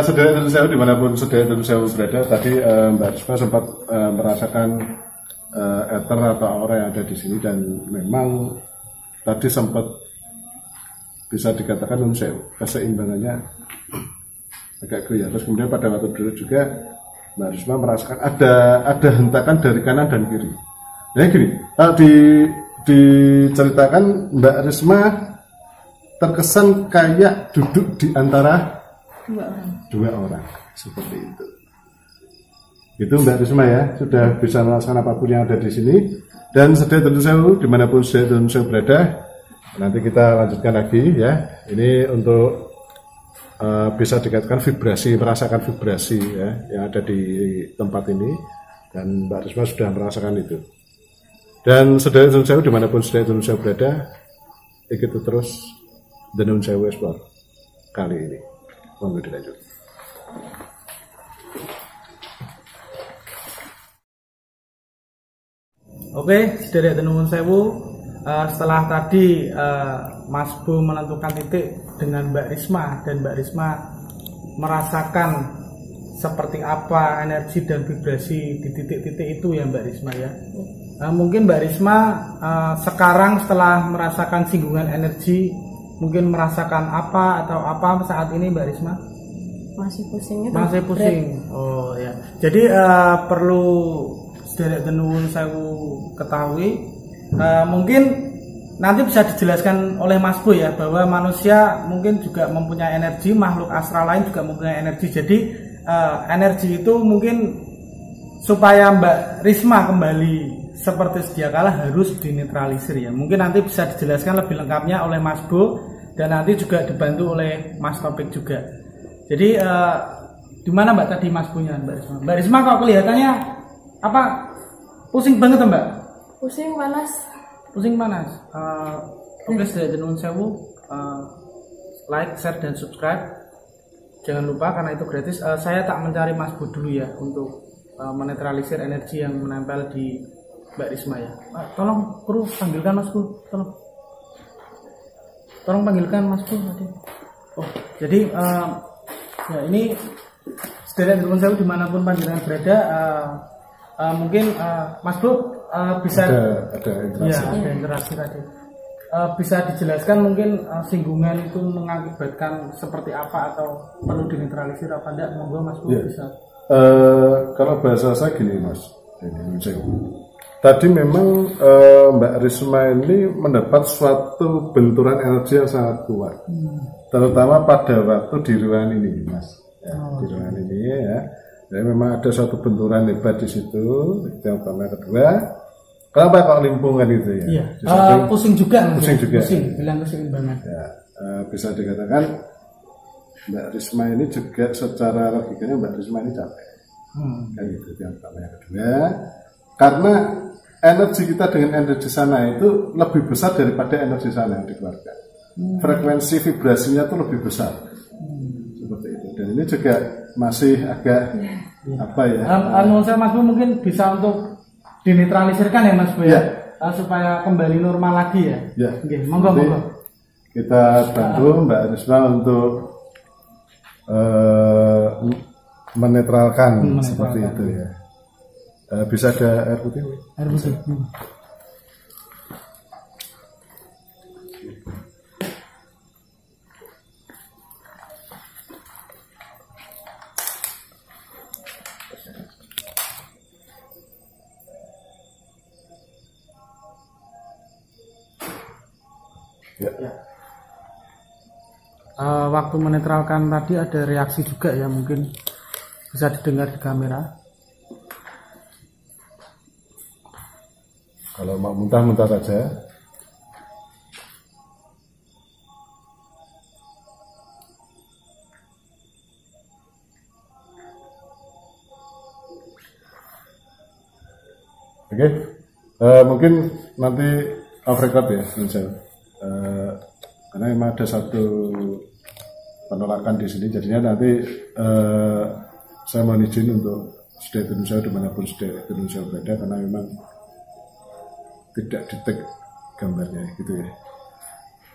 Saudara tentu saya dimanapun saudara tentu saya berada, tadi Mbak Risma sempat merasakan ether atau aura yang ada di sini, dan memang tadi sempat bisa dikatakan keseimbangannya agak clear. Terus kemudian pada waktu dulu juga Mbak Risma merasakan ada hentakan dari kanan dan kiri. Nah gini, kalau diceritakan Mbak Risma terkesan kayak duduk di antara dua orang seperti itu. Itu Mbak Risma ya, sudah bisa merasakan apapun yang ada di sini. Dan sedaya tentu saya dimanapun sedaya tentu saya berada, nanti kita lanjutkan lagi ya. Ini untuk bisa dikatakan vibrasi, merasakan vibrasi ya yang ada di tempat ini, dan Mbak Risma sudah merasakan itu. Dan sedaya tentu saya dimanapun sedaya tentu saya berada, ikuti terus The Nuwun Sewu Explore kali ini. Monggo dilanjut. Oke, sedherek Nuwun Sewu. Setelah tadi Mas Bu menentukan titik dengan Mbak Risma, dan Mbak Risma merasakan seperti apa energi dan vibrasi di titik-titik itu ya Mbak Risma ya. Mungkin Mbak Risma sekarang setelah merasakan singgungan energi, mungkin merasakan apa atau apa saat ini Mbak Risma? Masih pusing itu. Masih pusing. Oh ya. Jadi perlu sedherek Nuwun Sewu ketahui, mungkin nanti bisa dijelaskan oleh Mas Bu ya, bahwa manusia mungkin juga mempunyai energi, makhluk astral lain juga mempunyai energi. Jadi energi itu mungkin supaya Mbak Risma kembali seperti sedia kala harus dinetralisir ya. Mungkin nanti bisa dijelaskan lebih lengkapnya oleh Mas Bu, dan nanti juga dibantu oleh Mas Topik juga. Jadi di mana Mbak tadi Mas punya Mbak Risma? Mbak Risma kok kelihatannya apa? Pusing banget Mbak? Pusing panas. Pusing panas. Oke, sedherek Nuwun Sewu, like, share dan subscribe. Jangan lupa karena itu gratis. Saya tak mencari Mas Bu dulu ya untuk menetralisir energi yang menempel di Mbak Risma ya. Tolong kru panggilkan Mas Bu, tolong panggilkan Mas Bu tadi. Oh, jadi ya ini sedherek Nuwun Sewu dimanapun panjenengan berada, mungkin Mas Bu bisa ada interaksi. Ya, ada interaksi tadi. Bisa dijelaskan mungkin singgungan itu mengakibatkan seperti apa atau perlu dinetralisir apa enggak? Monggo Mas Bu bisa. Kalau bahasa saya gini Mas, tadi memang Mbak Risma ini mendapat suatu benturan energi yang sangat kuat, terutama pada waktu di ruangan ini Mas, ya, di ruangan ini ya. Jadi memang ada suatu benturan hebat di situ. Yang pertama, kedua, kenapa kok limpungan itu ya? Iya. Pusing juga. Pusing juga. Bilang keseimbangan. Ya, bisa dikatakan Mbak Risma ini juga secara logikanya Mbak Risma ini capek. Kan gitu. Yang pertama, yang kedua, karena energi kita dengan energi sana itu lebih besar daripada energi sana yang dikeluarkan. Frekuensi vibrasinya itu lebih besar. Seperti itu. Dan ini juga masih agak apa ya? Saya Mas Bu mungkin bisa untuk dinetralisirkan ya Mas Bu ya, supaya kembali normal lagi ya. Ya. Oke, monggo. Kita bantu Mbak Risma untuk menetralkan seperti itu ya. Bisa ada air putih? Air putih. Ya. Waktu menetralkan tadi ada reaksi juga ya, mungkin bisa didengar di kamera. Kalau mau muntah-muntah saja. Oke, mungkin nanti off record ya, karena memang ada satu penolakan di sini, jadinya nanti saya mohon izin untuk sedaya Nun Sewu dimanapun sedaya Nun Sewu berada, karena memang tidak detek gambarnya gitu ya.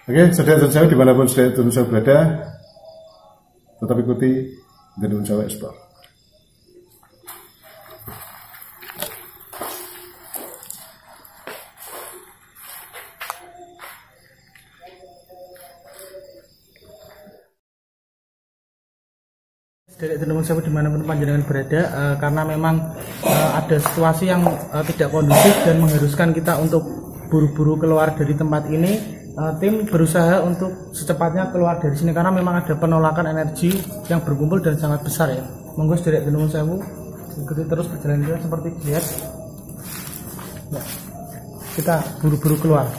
Oke, sedaya Nun Sewu dimanapun sedaya Nun Sewu berada, tetap ikuti Nun Sewu Explore. Dari Nun Sewu dimanapun panjenengan berada, karena memang ada situasi yang tidak kondusif dan mengharuskan kita untuk buru-buru keluar dari tempat ini, tim berusaha untuk secepatnya keluar dari sini karena memang ada penolakan energi yang berkumpul dan sangat besar ya. Monggo dari Nun Sewu ikuti terus perjalanan kita seperti biasa. Ya, kita buru-buru keluar.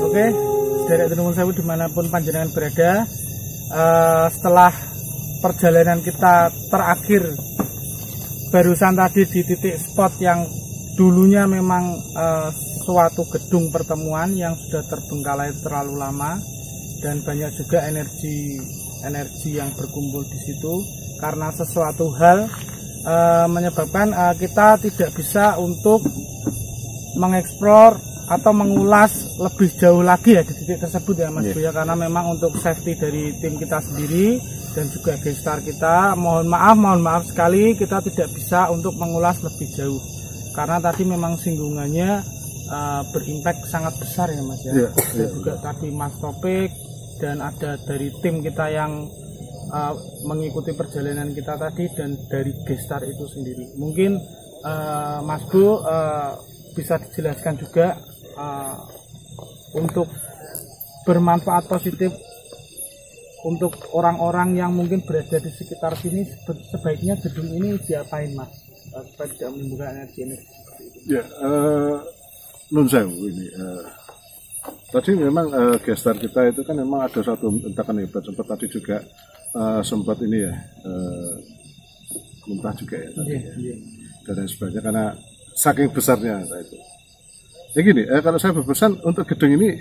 Oke, dari Nun Sewu dimanapun panjenengan berada, setelah perjalanan kita terakhir barusan tadi di titik spot yang dulunya memang suatu gedung pertemuan yang sudah terbengkalai terlalu lama dan banyak juga energi yang berkumpul di situ karena sesuatu hal menyebabkan kita tidak bisa untuk mengeksplor atau mengulas lebih jauh lagi ya di titik tersebut ya Mas Buya, karena memang untuk safety dari tim kita sendiri dan juga gestar kita, mohon maaf sekali kita tidak bisa untuk mengulas lebih jauh karena tadi memang singgungannya berimpact sangat besar ya Mas ya. Dan juga tadi Mas Topik dan ada dari tim kita yang mengikuti perjalanan kita tadi dan dari gestar itu sendiri. Mungkin Mas Bu bisa dijelaskan juga untuk bermanfaat positif untuk orang-orang yang mungkin berada di sekitar sini, sebaiknya gedung ini diapain Mas supaya tidak menimbulkan energi seperti itu? Ya, Nun Sewu ini tadi memang gestar kita itu kan memang ada satu hentakan hebat, sempat tadi juga sempat ini ya muntah juga ya tadi dan lain sebagainya karena saking besarnya itu. Ya gini, kalau saya berpesan untuk gedung ini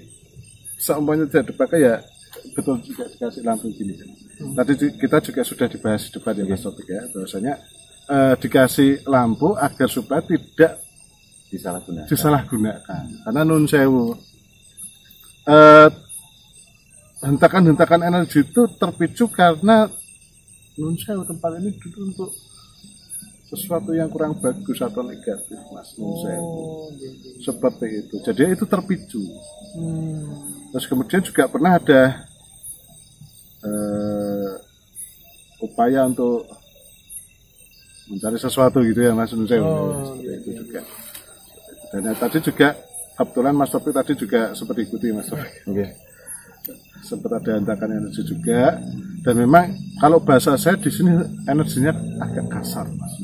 seumpamanya tidak dipakai ya betul juga dikasih lampu gini. Tadi kita juga sudah dibahas di depan ya Mas Topik ya, bahwasanya dikasih lampu agar supaya tidak disalahgunakan. Karena Nun Sewu hentakan energi itu terpicu karena Nun Sewu tempat ini dulu untuk sesuatu yang kurang bagus atau negatif Mas Nun Sewu. Seperti itu. Jadi itu terpicu. Terus kemudian juga pernah ada upaya untuk mencari sesuatu gitu ya Mas Nun Sewu. Seperti itu juga. Dan tadi juga kebetulan Mas Topik tadi juga seperti ikuti Mas Topik. Sempat ada hentakan energi juga, dan memang kalau bahasa saya di sini energinya agak kasar Mas.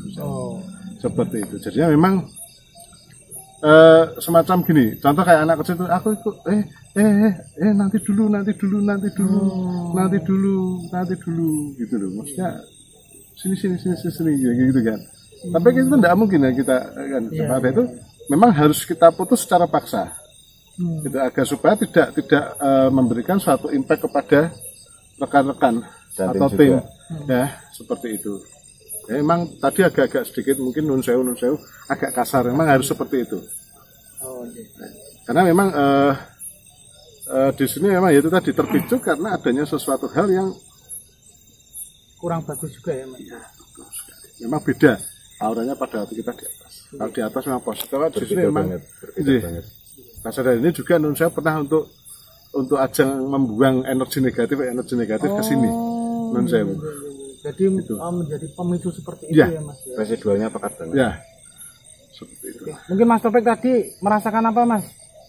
Seperti itu. Jadinya memang semacam gini. Contoh kayak anak kecil itu, aku ikut nanti dulu gitu loh. Maksudnya sini gitu kan. Tapi itu tidak mungkin ya kita kan seperti itu. Memang harus kita putus secara paksa. Itu agar supaya tidak memberikan suatu impact kepada rekan-rekan atau tim ya seperti itu. Ya, memang tadi agak sedikit mungkin Nun Sewu agak kasar, memang harus seperti itu. Karena memang di sini memang itu tadi terpicu karena adanya sesuatu hal yang kurang bagus juga ya Mas. Ya, betul sekali. Memang beda auranya pada waktu kita di atas. Kalau di atas memang positif, kalau di sini memang banget. Kasar ini juga Nun Sewu pernah untuk ajang membuang energi negatif ke sini Nun Sewu. Jadi Itu. menjadi pemicu seperti itu Ya. ya Mas. Ya. Residualnya pekat banget. Ya, seperti itu. Oke. Mungkin Mas Taufik tadi merasakan apa Mas?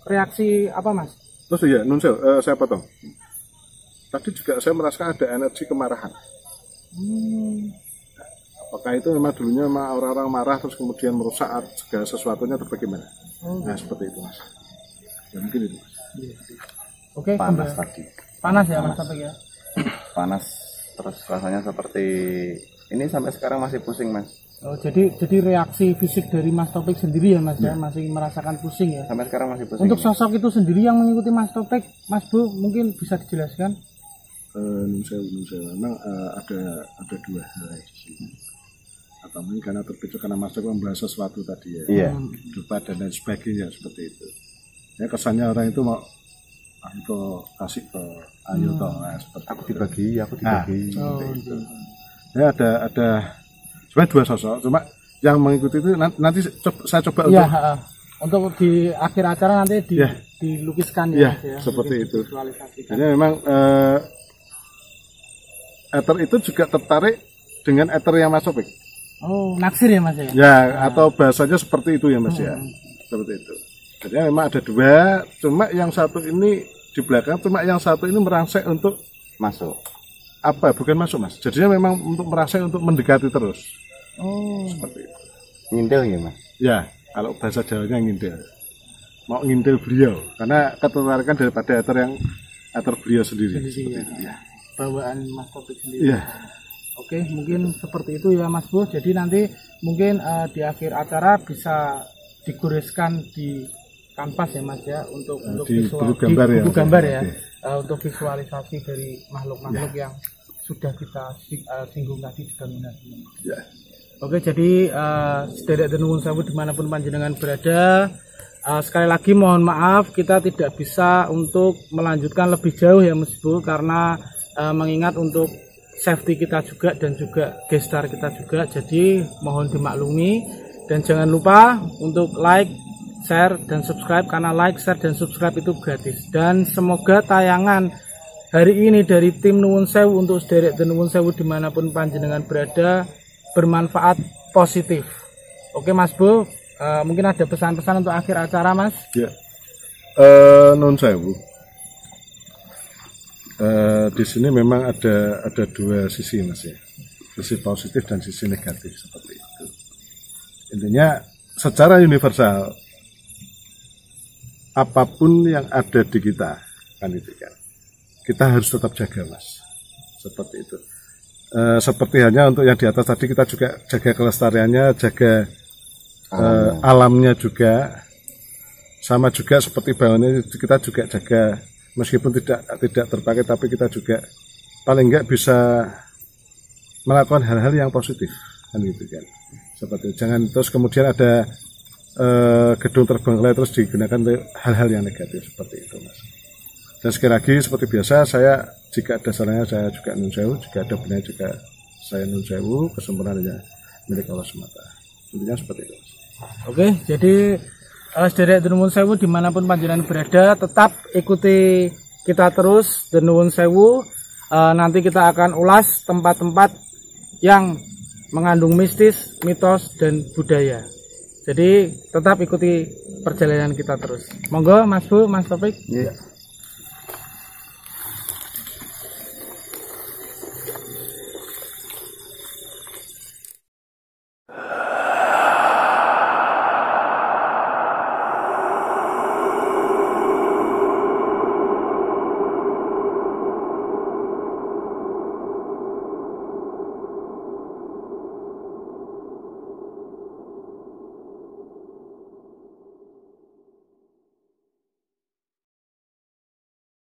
Reaksi apa Mas? Terus ya, Nun Sewu, saya potong. Tadi juga saya merasakan ada energi kemarahan. Apakah itu memang dulunya memang orang-orang marah terus kemudian merusak segala sesuatunya atau bagaimana? Nah, seperti itu Mas. Ya, mungkin itu Mas. Oke, Panas kembali. tadi. Panas ya Mas Taufik ya. Panas terus rasanya seperti ini sampai sekarang masih pusing Mas. Oh, jadi reaksi fisik dari Mas Taufik sendiri ya Mas ya, masih merasakan pusing ya. Sampai sekarang masih pusing. Untuk sosok itu sendiri yang mengikuti Mas Taufik, Mas Bu mungkin bisa dijelaskan? Nun Sewu, memang ada dua hal di sini. Atau mungkin karena terpicu karena Mas Taufik membahas sesuatu tadi ya. Iya. Lupa dan lain sebagainya seperti itu. Ya kesannya orang itu mau itu kasih ke ayo toh, nah, seperti Aku itu. dibagi, aku Nah, dibagi. Oh, Ya ada sebenarnya dua sosok, cuma yang mengikuti itu nanti saya coba iya, untuk untuk di akhir acara nanti Ya. dilukiskan Ya, Mas ya. seperti Mungkin itu. divisualisasikan. jadi memang ether itu juga tertarik dengan ether yang Mas Taufik. Oh, naksir ya Mas ya? Ya, atau bahasanya seperti itu ya Mas ya. Seperti itu. Jadi memang ada dua, cuma yang satu ini di belakang, cuma yang satu ini merangsek untuk Masuk. apa? Bukan masuk Mas. Jadinya memang untuk merangsek untuk mendekati terus. Oh, Seperti itu. Nyintil ya Mas. Ya, kalau bahasa Jawanya ngintil. Mau ngintil beliau, karena ketertarikan daripada ether beliau sendiri. Seperti itu. Ya. bawaan Mas Taufik sendiri. Iya. Oke, mungkin seperti itu ya Mas Bu. Jadi nanti mungkin di akhir acara bisa digoreskan di kanvas ya Mas ya untuk Di visual buku gambar ya, buku Mas. gambar ya. Oke. Untuk visualisasi dari makhluk-makhluk yang sudah kita singgung tadi di dominan. Ya. Oke, jadi sederek nuwun sewu dimanapun panjenengan berada. Sekali lagi mohon maaf kita tidak bisa untuk melanjutkan lebih jauh ya Mas Bu, karena mengingat untuk safety kita juga dan juga gestar kita juga, jadi mohon dimaklumi. Dan jangan lupa untuk like, share, dan subscribe, karena like, share, dan subscribe itu gratis. Dan semoga tayangan hari ini dari tim Nuwun Sewu untuk sederek Nuwun Sewu dimanapun panjenengan berada bermanfaat positif. Oke Mas Bu, mungkin ada pesan-pesan untuk akhir acara Mas? Ya. Nun Sewu. Di sini memang ada dua sisi Mas ya. Sisi positif dan sisi negatif seperti itu. Intinya secara universal apapun yang ada di kita kan itu kan. Kita harus tetap jaga Mas. Seperti itu. Seperti hanya untuk yang di atas tadi kita juga jaga kelestariannya, jaga alamnya juga, sama juga seperti bangunnya kita juga jaga meskipun tidak terpakai, tapi kita juga paling enggak bisa melakukan hal-hal yang positif kan gitu kan. Seperti itu. Jangan terus kemudian ada gedung terbengkalai terus digunakan untuk hal-hal yang negatif seperti itu Mas. Dan sekali lagi seperti biasa, saya jika ada salahnya saya juga Nun Sewu, jika ada benarnya juga saya Nun Sewu, kesempurnaannya milik Allah semata. Intinya seperti itu. Oke, jadi sederek Nuwun Sewu dimanapun panjenengan berada, tetap ikuti kita terus The Nuwun Sewu. Nanti kita akan ulas tempat-tempat yang mengandung mistis, mitos, dan budaya. Jadi tetap ikuti perjalanan kita terus. Monggo Mas Bu, Mas Taufik. Iya.